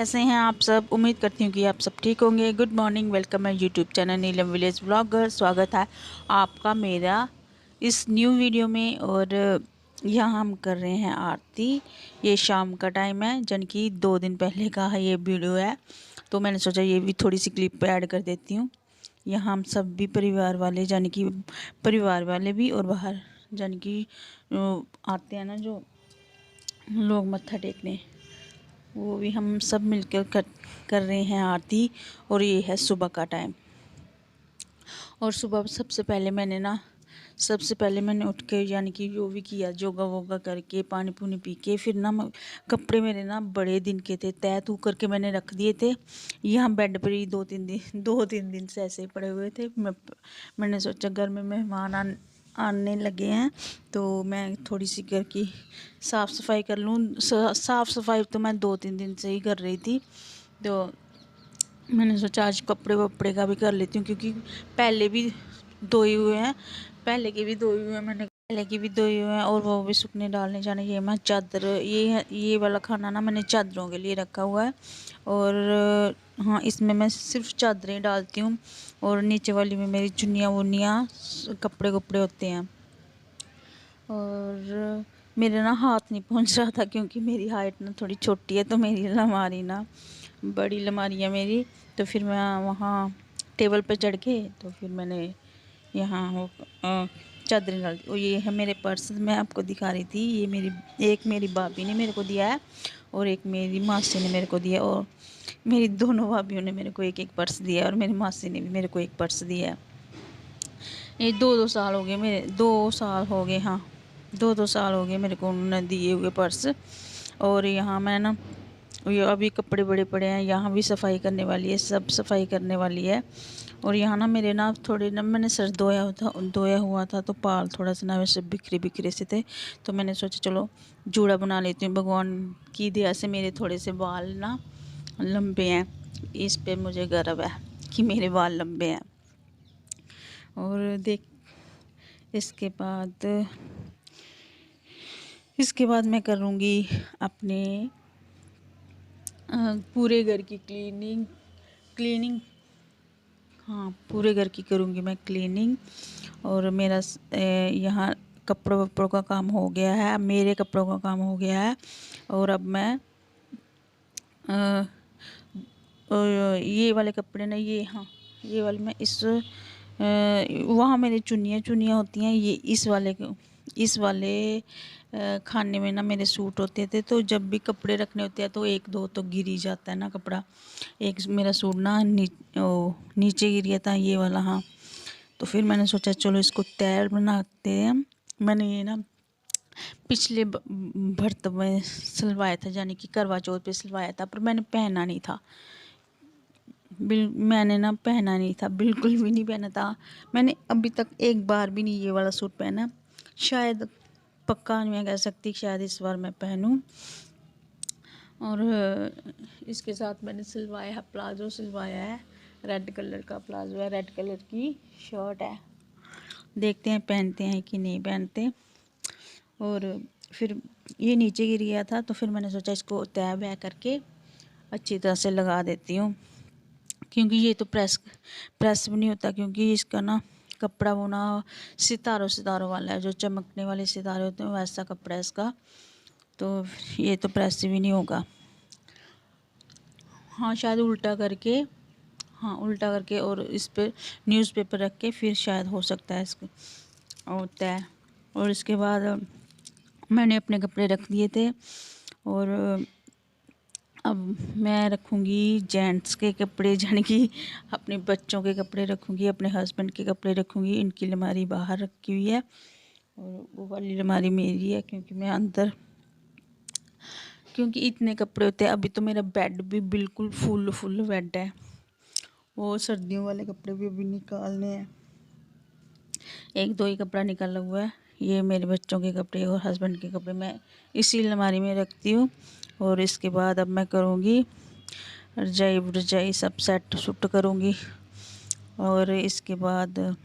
कैसे हैं आप सब। उम्मीद करती हूँ कि आप सब ठीक होंगे। Good morning, welcome my YouTube channel Neelam village vlogger. स्वागत है आपका मेरा इस न्यू वीडियो में। और यहाँ हम कर रहे हैं आरती। ये शाम का टाइम है, जन कि 2 दिन पहले का है ये वीडियो है, तो मैंने सोचा ये भी थोड़ी सी क्लिप ऐड कर देती हूँ। यहाँ हम सब भी परिवार वाले, जान कि परिवार वाले भी और बाहर जान कि आते हैं ना जो लोग मत्था टेकने, वो भी हम सब मिलकर कर रहे हैं आरती। और ये है सुबह का टाइम। और सुबह सबसे पहले मैंने उठ के यानी कि जो भी किया, योगा वोगा करके पानी पूनी पी के फिर ना कपड़े मेरे ना बड़े दिन के थे, तय तू करके मैंने रख दिए थे। यहाँ बेड पर ही 2-3 दिन से ऐसे ही पड़े हुए थे। मैंने सोचा घर में मेहमान आने लगे हैं तो मैं थोड़ी सी घर की साफ़ सफाई कर लूँ। साफ़ सफाई तो मैं 2-3 दिन से ही कर रही थी, तो मैंने सोचा आज कपड़े वपड़े का भी कर लेती हूँ, क्योंकि पहले भी धोए हुए हैं, पहले के भी धोए हुए हैं, मैंने पहले की भी धोए हुए हैं और वो भी सूखने डालने जाने। ये मैं चादर, ये वाला खाना ना मैंने चादरों के लिए रखा हुआ है। और हाँ, इसमें मैं सिर्फ चादरें डालती हूँ और नीचे वाली में मेरी चुन्नियाँ वुन्नियाँ कपड़े कपड़े होते हैं। और मेरे ना हाथ नहीं पहुंच रहा था, क्योंकि मेरी हाइट ना थोड़ी छोटी है, तो मेरी अलमारी ना बड़ी अलमारी है मेरी। तो फिर मैं वहाँ टेबल पे चढ़ के तो फिर मैंने यहाँ वो चादरें डाल दी। और ये है मेरे पर्स, मैं आपको दिखा रही थी। ये मेरी भाभी ने मेरे को दिया है और एक मेरी मासी ने मेरे को दिया, और मेरी दोनों भाभीयों ने मेरे को एक एक पर्स दिया है और मेरी मासी ने भी मेरे को एक पर्स दिया है। ये 2-2 साल हो गए, मेरे 2 साल हो गए, हाँ 2-2 साल हो गए मेरे को उन्होंने दिए हुए पर्स। और यहाँ मैं ना ये अभी कपड़े बड़े पड़े हैं, यहाँ भी सफाई करने वाली है, सब सफाई करने वाली है। और यहाँ ना मेरे ना थोड़े ना मैंने सर धोया हुआ था, तो बाल थोड़ा सा ना वैसे बिखरे बिखरे से थे, तो मैंने सोचा चलो जूड़ा बना लेती हूँ। भगवान की दया से मेरे थोड़े से बाल ना लंबे हैं, इस पे मुझे गर्व है कि मेरे बाल लंबे हैं। और इसके बाद इसके बाद मैं करूँगी अपने पूरे घर की क्लीनिंग। हाँ, पूरे घर की करूँगी मैं क्लीनिंग। और मेरा यहाँ कपड़ों वपड़ों का काम हो गया है, मेरे कपड़ों का काम हो गया है। और अब मैं ये वाले कपड़े ना, ये हाँ ये वाले मैं वहाँ मेरी चुन्नियाँ होती हैं, ये इस वाले खाने में ना मेरे सूट होते थे। तो जब भी कपड़े रखने होते हैं तो 1-2 तो गिर ही जाता है ना कपड़ा। एक मेरा सूट ना नीचे गिर गया था, ये वाला, हाँ। तो फिर मैंने सोचा चलो इसको तैयार बनाते हैं। मैंने ये ना पिछले भरत में सिलवाया था, यानी कि करवा चौथ पे सिलवाया था, पर मैंने पहना नहीं था। मैंने ना पहना नहीं था, बिल्कुल भी नहीं पहना था। मैंने अभी तक एक बार भी नहीं ये वाला सूट पहना। शायद, पक्का मैं कह सकती, शायद इस बार मैं पहनूं। और इसके साथ मैंने सिलवाया है, प्लाजो सिलवाया है, रेड कलर का प्लाजो है, रेड कलर की शर्ट है। देखते हैं पहनते हैं कि नहीं पहनते। और फिर ये नीचे गिर गया था, तो फिर मैंने सोचा इसको तय वह करके अच्छी तरह से लगा देती हूँ, क्योंकि ये तो प्रेस भी नहीं होता, क्योंकि इसका ना कपड़ा वो ना सितारों वाला है, जो चमकने वाले सितारे होते हैं वैसा कपड़ा है इसका, तो ये तो प्रेस भी नहीं होगा। हाँ शायद उल्टा करके और इस पर न्यूज़पेपर रख के फिर शायद हो सकता है इसको होता है। और इसके बाद मैंने अपने कपड़े रख दिए थे, और अब मैं रखूँगी जेंट्स के कपड़े, यानी कि अपने बच्चों के कपड़े रखूँगी, अपने हस्बैंड के कपड़े रखूँगी। इनकी अलमारी बाहर रखी हुई है और वो वाली अलमारी मेरी है, क्योंकि इतने कपड़े होते हैं। अभी तो मेरा बेड भी बिल्कुल फुल बेड है, वो सर्दियों वाले कपड़े भी अभी निकालने हैं। 1-2 ही कपड़ा निकाला हुआ है, ये मेरे बच्चों के कपड़े और हस्बैंड के कपड़े मैं इसी अलमारी में रखती हूँ। और इसके बाद अब मैं करूँगी रजाई सब सेट सुट करूँगी। और इसके बाद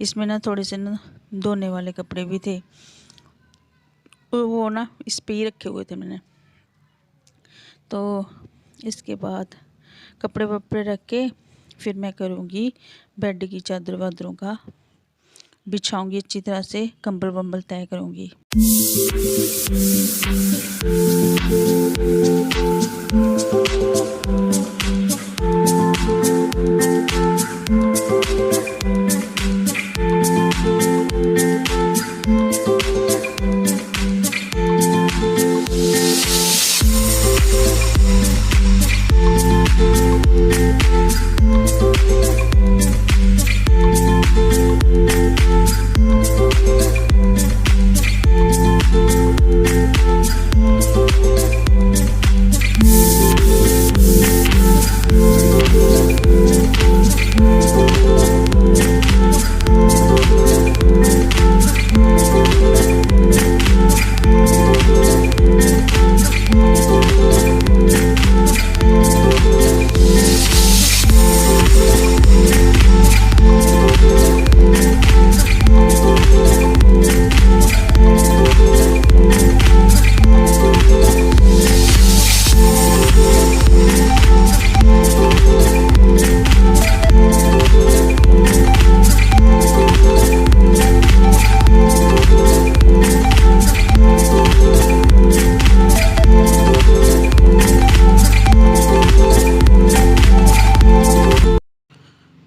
इसमें ना थोड़े से ना धोने वाले कपड़े भी थे, और वो ना इस पे ही रखे हुए थे मैंने। तो इसके बाद कपड़े वपड़े रख के फिर मैं करूँगी बेड की चादर वादरों का बिछाऊँगी, अच्छी तरह से कंबल वंबल तय करूँगी।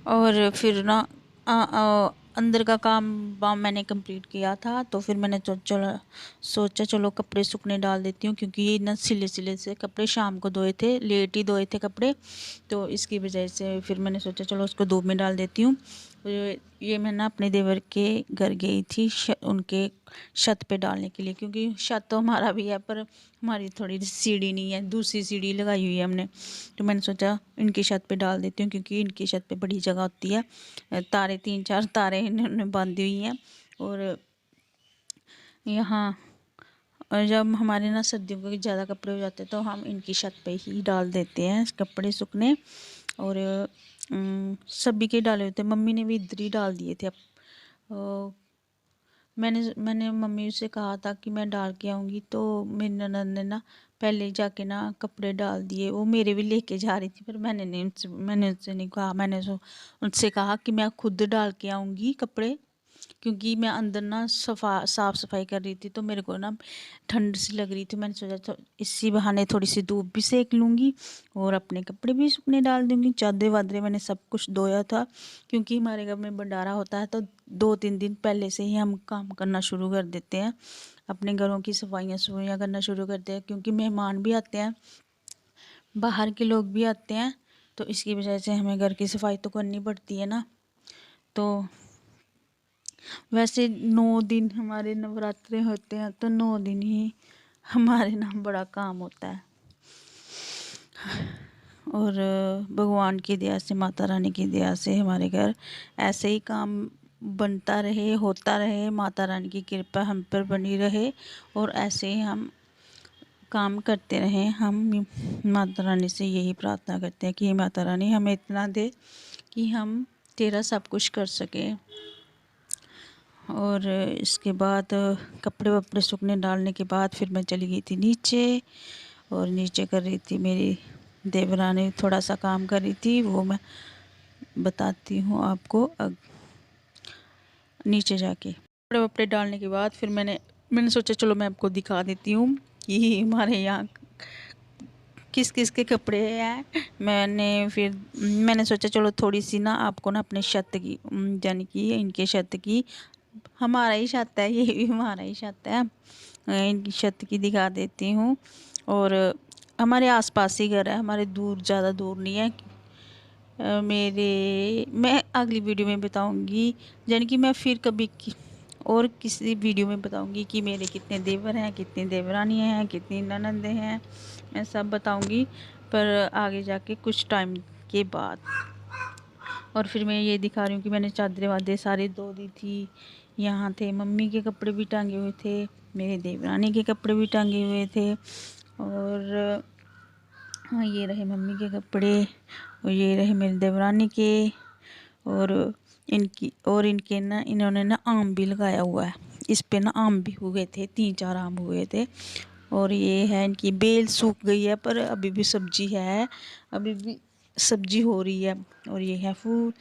और फिर ना अंदर का काम वाम मैंने कंप्लीट किया था, तो फिर मैंने सोचा चलो कपड़े सूखने डाल देती हूँ, क्योंकि ये ना सिले सिले से कपड़े शाम को धोए थे, लेट ही धोए थे कपड़े, तो इसकी वजह से फिर मैंने सोचा चलो उसको धूप में डाल देती हूँ। ये मैं ना अपने देवर के घर गई थी उनके छत पे डालने के लिए, क्योंकि छत तो हमारा भी है पर हमारी थोड़ी सीढ़ी नहीं है, दूसरी सीढ़ी लगाई हुई है हमने, तो मैंने सोचा इनकी छत पे डाल देती हूँ, क्योंकि इनकी छत पे बड़ी जगह होती है। तारे 3-4 तारे इन्होंने बांधी हुई हैं। और यहाँ और जब हमारे ना सर्दियों के ज़्यादा कपड़े हो जाते हैं तो हम इनकी छत पे ही डाल देते हैं कपड़े सूखने। और सभी के डाले होते, मम्मी ने भी इधर ही डाल दिए थे। अब मैंने मम्मी से कहा था कि मैं डाल के आऊँगी, तो मेरी ननद ने ना पहले जाके ना कपड़े डाल दिए। वो मेरे भी लेके जा रही थी, पर मैंने उनसे नहीं कहा, मैंने उनसे कहा कि मैं खुद डाल के आऊँगी कपड़े, क्योंकि मैं अंदर ना साफ़ सफाई कर रही थी, तो मेरे को ना ठंड सी लग रही थी। मैंने सोचा तो इसी बहाने थोड़ी सी धूप भी सेक लूँगी और अपने कपड़े भी सूखने डाल दूँगी। चादर वादरे मैंने सब कुछ धोया था, क्योंकि हमारे घर में भंडारा होता है, तो 2-3 दिन पहले से ही हम काम करना शुरू कर देते हैं, अपने घरों की सफाइयाँ करना शुरू करते हैं, क्योंकि मेहमान भी आते हैं, बाहर के लोग भी आते हैं, तो इसकी वजह से हमें घर की सफाई तो करनी पड़ती है ना। तो वैसे 9 दिन हमारे नवरात्रे होते हैं, तो 9 दिन ही हमारे ना बड़ा काम होता है। और भगवान की दया से, माता रानी की दया से हमारे घर ऐसे ही काम बनता रहे, होता रहे, माता रानी की कृपा हम पर बनी रहे, और ऐसे ही हम काम करते रहें। हम माता रानी से यही प्रार्थना करते हैं कि माता रानी हमें इतना दे कि हम तेरा सब कुछ कर सकें। और इसके बाद कपड़े वपड़े सूखने डालने के बाद फिर मैं चली गई थी नीचे, और नीचे कर रही थी मेरी देवरानी, थोड़ा सा काम कर रही थी, वो मैं बताती हूँ आपको नीचे जाके। कपड़े वपड़े डालने के बाद फिर मैंने सोचा चलो मैं आपको दिखा देती हूँ कि हमारे यहाँ किस किस के कपड़े हैं। मैंने सोचा चलो थोड़ी सी ना आपको ना अपने छत की, यानी कि इनके छत की, हमारा ही छत है, ये भी हमारा ही छत है, इनकी छत की दिखा देती हूँ। और हमारे आसपास ही घर है, हमारे ज़्यादा दूर नहीं है। मैं अगली वीडियो में बताऊँगी, यानी कि मैं फिर कभी और किसी वीडियो में बताऊँगी कि मेरे कितने देवर हैं, कितनी देवरानियाँ हैं, कितनी ननंदें हैं, मैं सब बताऊँगी, पर आगे जाके कुछ टाइम के बाद। और फिर मैं ये दिखा रही हूँ कि मैंने चादरें वादरें सारी धो दी थी। यहाँ थे मम्मी के कपड़े भी टांगे हुए थे, मेरे देवरानी के कपड़े भी टांगे हुए थे, और हाँ ये रहे मम्मी के कपड़े, और ये रहे मेरी देवरानी के, और इनके ना इन्होंने ना आम भी लगाया हुआ है, इस पे ना आम भी हुए थे, 3-4 आम हुए थे, और ये है इनकी बेल सूख गई है पर अभी भी सब्जी है, अभी भी सब्जी हो रही है। और ये है फूल,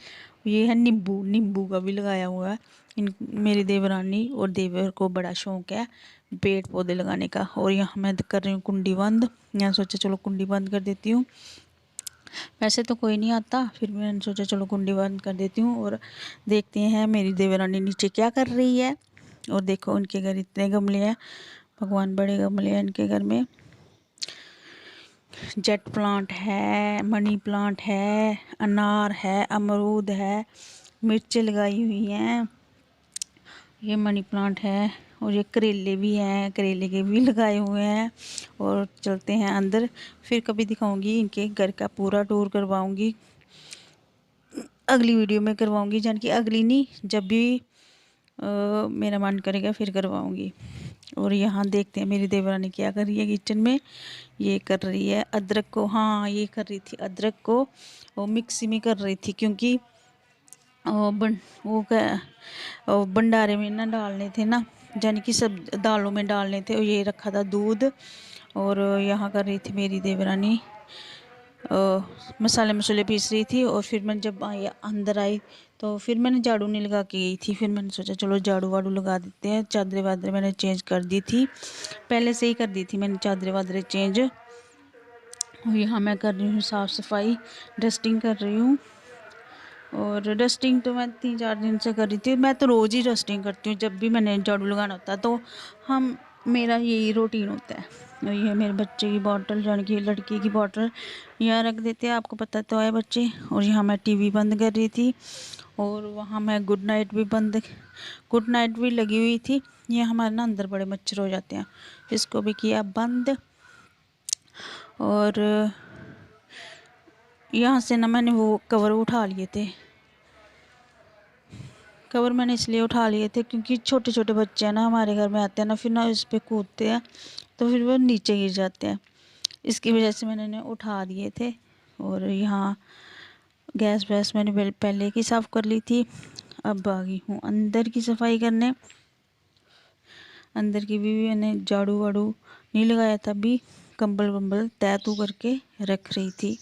ये है नींबू, नींबू का भी लगाया हुआ है। इन मेरी देवरानी और देवर को बड़ा शौक है पेड़ पौधे लगाने का। और यहाँ मैं कर रही हूँ कुंडी बंद। यहाँ सोचा चलो कुंडी बंद कर देती हूँ, वैसे तो कोई नहीं आता, फिर मैंने सोचा चलो कुंडी बंद कर देती हूँ। और देखते हैं मेरी देवरानी नीचे क्या कर रही है। और देखो उनके घर इतने गमले हैं, भगवान बड़े गमले हैं इनके घर में। जेट प्लांट है, मनी प्लांट है, अनार है, अमरूद है, मिर्चें लगाई हुई हैं, ये मनी प्लांट है। और ये करेले भी हैं, करेले के भी लगाए हुए हैं। और चलते हैं अंदर, फिर कभी दिखाऊंगी इनके घर का पूरा टूर करवाऊंगी, अगली वीडियो में करवाऊंगी, यानी कि अगली नहीं, जब भी मेरा मन करेगा फिर करवाऊंगी। और यहाँ देखते हैं मेरी देवरानी क्या कर रही है किचन में। ये कर रही है अदरक को, हाँ ये कर रही थी अदरक को, वो मिक्सी में कर रही थी, क्योंकि वो भंडारे में ना डालने थे ना, यानी कि सब दालों में डालने थे। और ये रखा था दूध। और यहाँ कर रही थी मेरी देवरानी मसाले मसाले पीस रही थी। और फिर मैं जब अंदर आई तो फिर मैंने झाड़ू नहीं लगा के गई थी, फिर मैंने सोचा चलो झाड़ू वाड़ू लगा देते हैं। चादरें वादरें मैंने चेंज कर दी थी, पहले से ही कर दी थी मैंने चादरें वादरें चेंज। और यहाँ मैं कर रही हूँ साफ़ सफाई, डस्टिंग कर रही हूँ। और डस्टिंग तो मैं 3-4 दिन से कर रही थी, मैं तो रोज़ ही डस्टिंग करती हूँ, जब भी मैंने झाड़ू लगाना होता है तो मेरा यही रूटीन होता है। और ये मेरे बच्चे की बॉटल, यानी कि लड़की की बॉटल यहाँ रख देते हैं, आपको पता तो है बच्चे। और यहाँ मैं टीवी बंद कर रही थी। और वहाँ मैं गुड नाइट भी लगी हुई थी। ये हमारे ना अंदर बड़े मच्छर हो जाते हैं, इसको भी किया बंद। और यहाँ से ना मैंने वो कवर उठा लिए थे, कवर मैंने इसलिए उठा लिए थे क्योंकि छोटे छोटे बच्चे हैं ना हमारे घर में आते हैं ना, फिर ना इस पर कूदते हैं तो फिर वो नीचे गिर जाते हैं, इसकी वजह से मैंने इन्हें उठा दिए थे। और यहाँ गैस वैस मैंने पहले की साफ़ कर ली थी, अब आ गई हूँ अंदर की सफाई करने। अंदर की भी मैंने झाड़ू वाड़ू नहीं लगाया था, अभी कंबल वम्बल तय तू करके रख रही थी।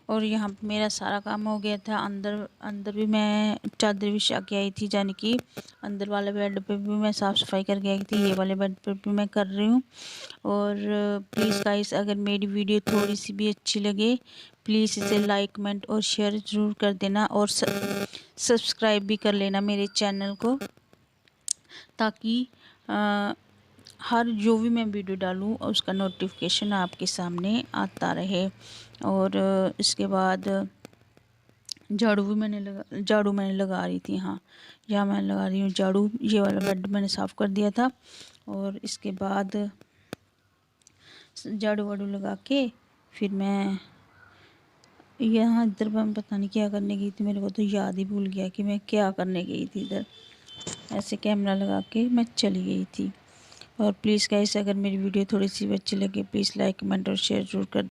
और यहाँ पे मेरा सारा काम हो गया था। अंदर भी मैं चादर बिछा के आई थी, यानी कि अंदर वाले बेड पे भी मैं साफ़ सफाई करके आई थी। ये वाले बेड पे भी मैं कर रही हूँ। और प्लीज़ गाइस, अगर मेरी वीडियो थोड़ी सी भी अच्छी लगे, प्लीज़ इसे लाइक कमेंट और शेयर ज़रूर कर देना, और सब्सक्राइब भी कर लेना मेरे चैनल को, ताकि हर जो भी मैं वीडियो डालूँ उसका नोटिफिकेशन आपके सामने आता रहे। और इसके बाद झाड़ू मैंने लगा रही थी। हाँ, यहाँ मैं लगा रही हूँ झाड़ू। ये वाला बेड मैंने साफ़ कर दिया था, और इसके बाद झाड़ू वाड़ू लगा के फिर मैं यहाँ इधर मैं पता नहीं क्या करने गई थी। मेरे को तो याद ही भूल गया कि मैं क्या करने गई थी। इधर ऐसे कैमरा लगा के मैं चली गई थी। और प्लीज़ गाइस, अगर मेरी वीडियो थोड़ी सी भी अच्छी लगे, प्लीज़ लाइक कमेंट और शेयर ज़रूर कर